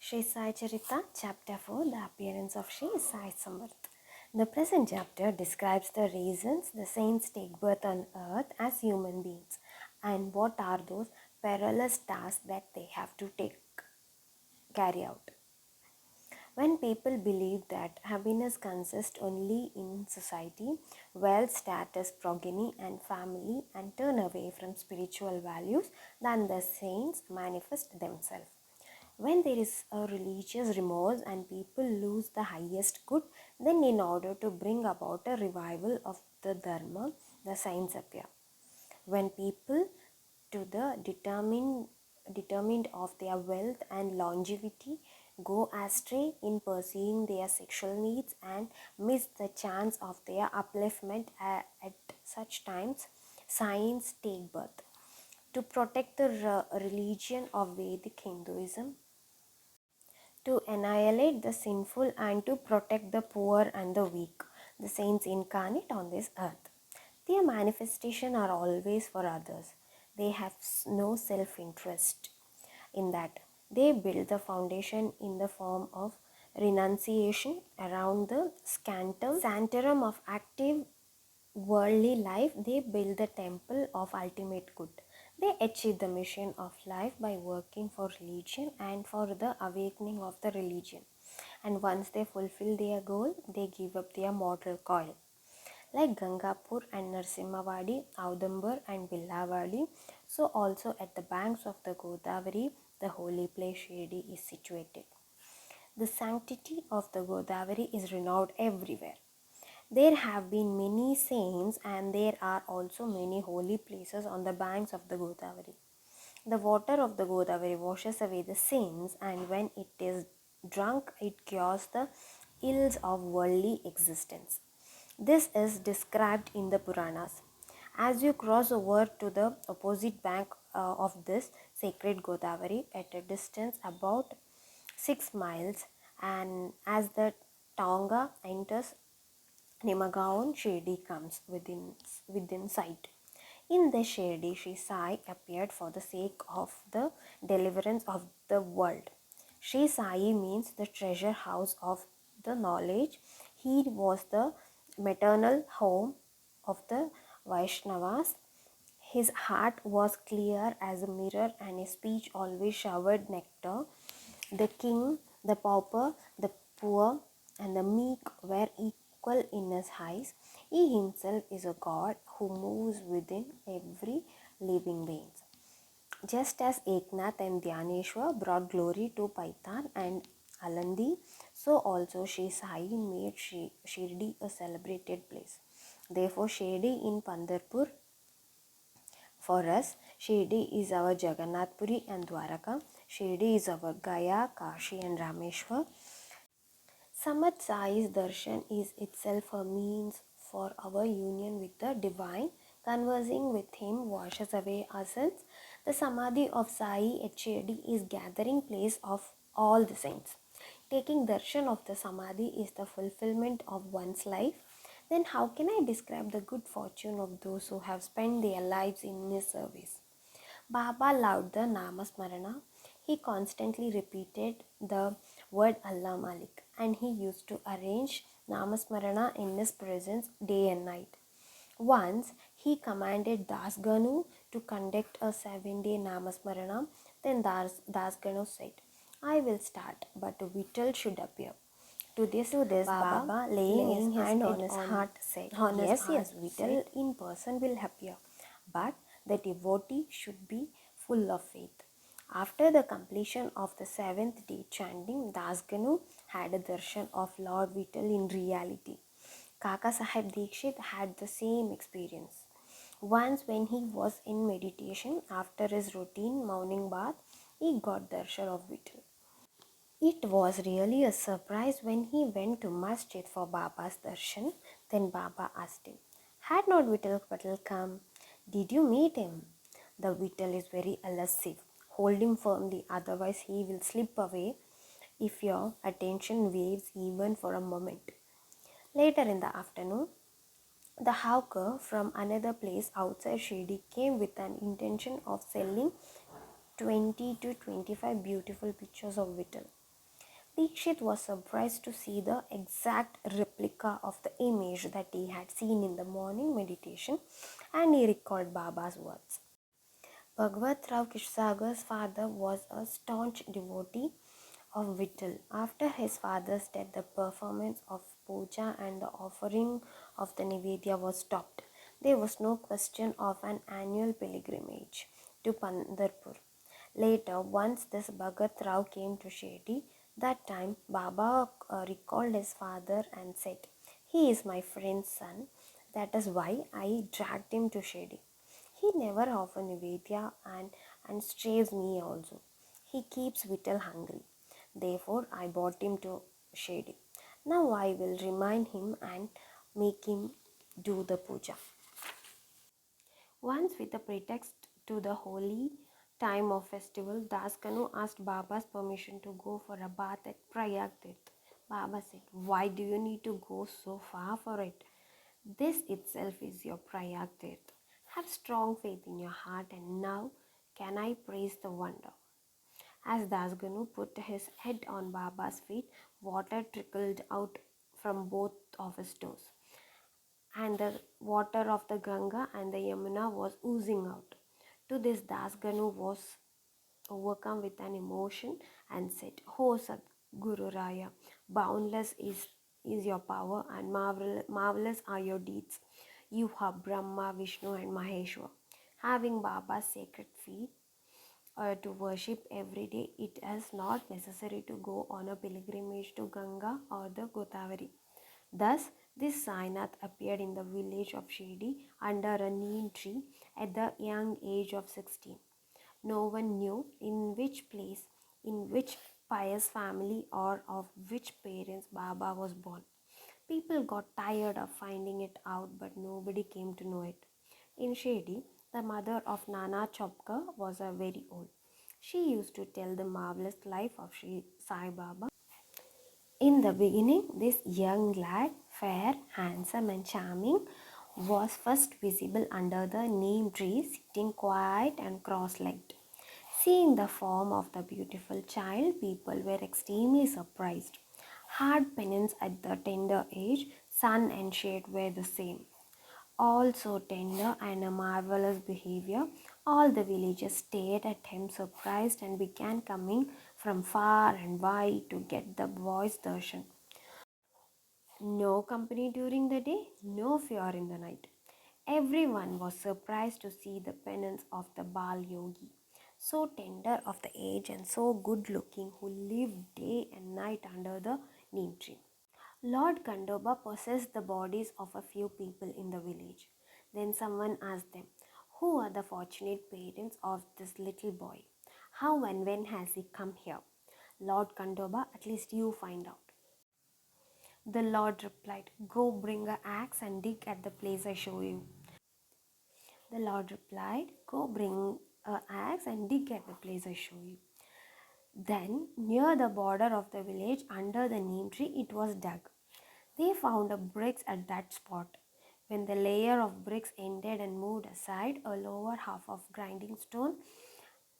Shri Sai Charita, Chapter 4, The Appearance of Shri Sai Samarth. The present chapter describes the reasons the saints take birth on earth as human beings and what are those perilous tasks that they have to carry out. When people believe that happiness consists only in society, wealth, status, progeny, and family, and turn away from spiritual values, then the saints manifest themselves. When there is a religious remorse and people lose the highest good, then in order to bring about a revival of the Dharma, the saints appear. When people to the determined of their wealth and longevity go astray in pursuing their sexual needs and miss the chance of their upliftment at such times, saints take birth. To protect the religion of Vedic Hinduism, to annihilate the sinful and to protect the poor and the weak, the saints incarnate on this earth. Their manifestations are always for others. They have no self-interest in that. They build the foundation in the form of renunciation around the santorum of active worldly life. They build the temple of ultimate good. They achieve the mission of life by working for religion and for the awakening of the religion. And once they fulfill their goal, they give up their mortal coil. Like Gangapur and Narsimhavadi, Audambur and Billavadi, so also at the banks of the Godavari, the holy place Shirdi is situated. The sanctity of the Godavari is renowned everywhere. There have been many saints and there are also many holy places on the banks of the Godavari. The water of the Godavari washes away the sins, and when it is drunk, it cures the ills of worldly existence. This is described in the Puranas. As you cross over to the opposite bank of this sacred Godavari at a distance about 6 miles, and as the Tonga enters Nimagaon, Shirdi comes within sight. In the Shirdi, Sri Sai appeared for the sake of the deliverance of the world. Sri Sai means the treasure house of the knowledge. He was the maternal home of the Vaishnavas. His heart was clear as a mirror and his speech always showered nectar. The king, the pauper, the poor, and the meek were equal in his eyes. He himself is a God who moves within every living being. Just as Eknath and Dhyaneshwar brought glory to Paitan and Alandi, so also Sri Sai made Shirdi a celebrated place. Therefore, Shirdi in Pandharpur, for us, Shirdi is our Jagannath Puri and Dwaraka. Shirdi is our Gaya, Kashi and Rameshwar. Samat Sai's darshan is itself a means for our union with the divine. Conversing with him washes away our sins. The Samadhi of Sai at Shirdi is gathering place of all the saints. Taking darshan of the Samadhi is the fulfillment of one's life. Then how can I describe the good fortune of those who have spent their lives in his service? Baba loved the Namasmarana. He constantly repeated the word Allah Malik and he used to arrange Namasmarana in his presence day and night. Once he commanded Dasganu to conduct a 7-day Namasmarana. Then Dasganu said, I will start, but Vittal should appear. To this Baba laying his hand on his heart said, yes, Vittal in person will appear, but the devotee should be full of faith. After the completion of the 7th day chanting, Dasganu had a darshan of Lord Vittal in reality. Kaka Sahib Dikshit had the same experience. Once when he was in meditation after his routine morning bath, he got darshan of Vittal. It was really a surprise when he went to masjid for Baba's darshan. Then Baba asked him, had not Vittal Patel come? Did you meet him? The Vittal is very elusive. Hold him firmly, otherwise he will slip away if your attention waves even for a moment. Later in the afternoon, the hawker from another place outside Shirdi came with an intention of selling 20 to 25 beautiful pictures of Vittal. Dikshit was surprised to see the exact replica of the image that he had seen in the morning meditation, and he recalled Baba's words. Bhagwat Rao Kishsagar's father was a staunch devotee of Vittal. After his father's death, the performance of puja and the offering of the Nivedya was stopped. There was no question of an annual pilgrimage to Pandharpur. Later, once this Bhagat Rao came to Shirdi, that time Baba recalled his father and said, "He is my friend's son. That is why I dragged him to Shirdi. He never offers Nivedya and strays me also. He keeps Vittal hungry. Therefore, I brought him to Shirdi. Now I will remind him and make him do the puja." Once, with a pretext to the holy time of festival, Daskanu asked Baba's permission to go for a bath at Prayag Tirth. Baba said, "Why do you need to go so far for it? This itself is your Prayag Tirth. Have strong faith in your heart, and now can I praise the wonder." As Dasganu put his head on Baba's feet, water trickled out from both of his toes, and the water of the Ganga and the Yamuna was oozing out. To this, Dasganu was overcome with an emotion and said, "Oh Sadguru Raya, boundless is your power and marvelous are your deeds. You have Brahma, Vishnu and Maheshwar. Having Baba's sacred feet to worship every day, it is not necessary to go on a pilgrimage to Ganga or the Godavari." Thus, this Sainath appeared in the village of Shirdi under a neem tree at the young age of 16. No one knew in which place, in which pious family, or of which parents Baba was born. People got tired of finding it out, but nobody came to know it. In Shirdi, the mother of Nana Chopkar was a very old. She used to tell the marvelous life of Sri Sai Baba. In the beginning, this young lad, fair, handsome, and charming, was first visible under the neem tree, sitting quiet and cross legged. Seeing the form of the beautiful child, people were extremely surprised. Hard penance at the tender age, sun and shade were the same. All so tender and a marvelous behavior, all the villagers stared at him surprised and began coming from far and wide to get the boy's darshan. No company during the day, no fear in the night. Everyone was surprised to see the penance of the Bal Yogi, so tender of the age and so good looking, who lived day and night under the neem tree. Lord Kandoba possessed the bodies of a few people in the village. Then someone asked them, "Who are the fortunate parents of this little boy? How and when has he come here?" "Lord Kandoba, at least you find out." The Lord replied, "Go bring an axe and dig at the place I show you." The Lord replied, "Go bring an axe and dig at the place I show you." Then, near the border of the village, under the neem tree, it was dug. They found a bricks at that spot. When the layer of bricks ended and moved aside, a lower half of grinding stone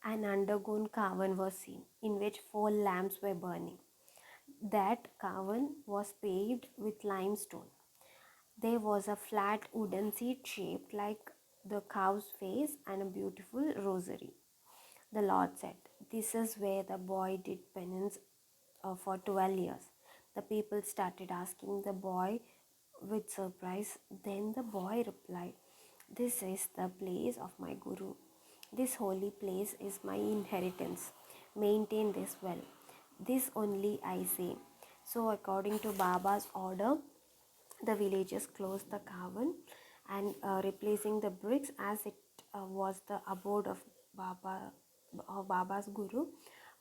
and underground cavern was seen, in which 4 lamps were burning. That cavern was paved with limestone. There was a flat wooden seat shaped like the cow's face and a beautiful rosary. The Lord said, "This is where the boy did penance for 12 years. The people started asking the boy with surprise. Then the boy replied, "This is the place of my Guru. This holy place is my inheritance. Maintain this well. This only I say." So, according to Baba's order, the villagers closed the cavern and replacing the bricks as it was the abode of Baba's Guru.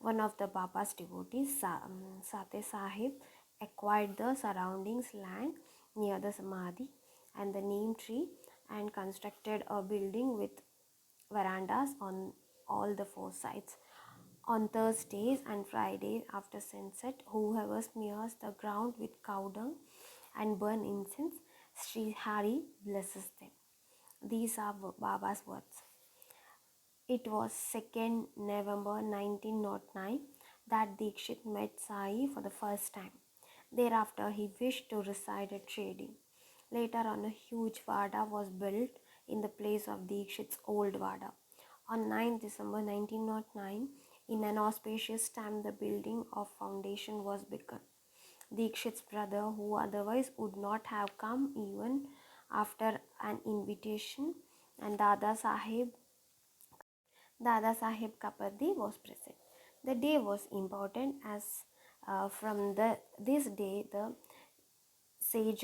One of the Baba's devotees, Sate Sahib, acquired the surroundings land near the Samadhi and the neem tree and constructed a building with verandas on all the 4 sides. On Thursdays and Fridays after sunset, whoever smears the ground with cow dung and burn incense, Sri Hari blesses them. These are Baba's words. It was 2nd November 1909 that Dikshit met Sai for the first time. Thereafter, he wished to reside at Shedi. Later on, a huge Vada was built in the place of Dikshit's old Vada. On 9 December 1909, in an auspicious time, the building of foundation was begun. Dikshit's brother, who otherwise would not have come even after an invitation, and Dada Sahib Kapardi was present. The day was important as from this day the Sage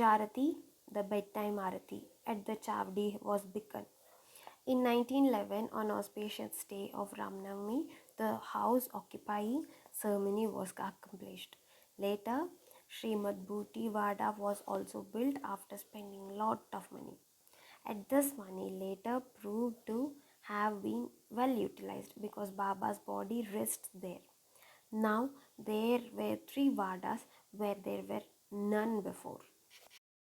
the bedtime Arati, at the Chavdi was begun. In 1911, on auspicious day of Ramnavami, the house occupying ceremony was accomplished. Later, Srimad Bhuti Vada was also built after spending lot of money. And this money later proved to have been well utilized because Baba's body rests there. Now there were three Vadas where there were none before.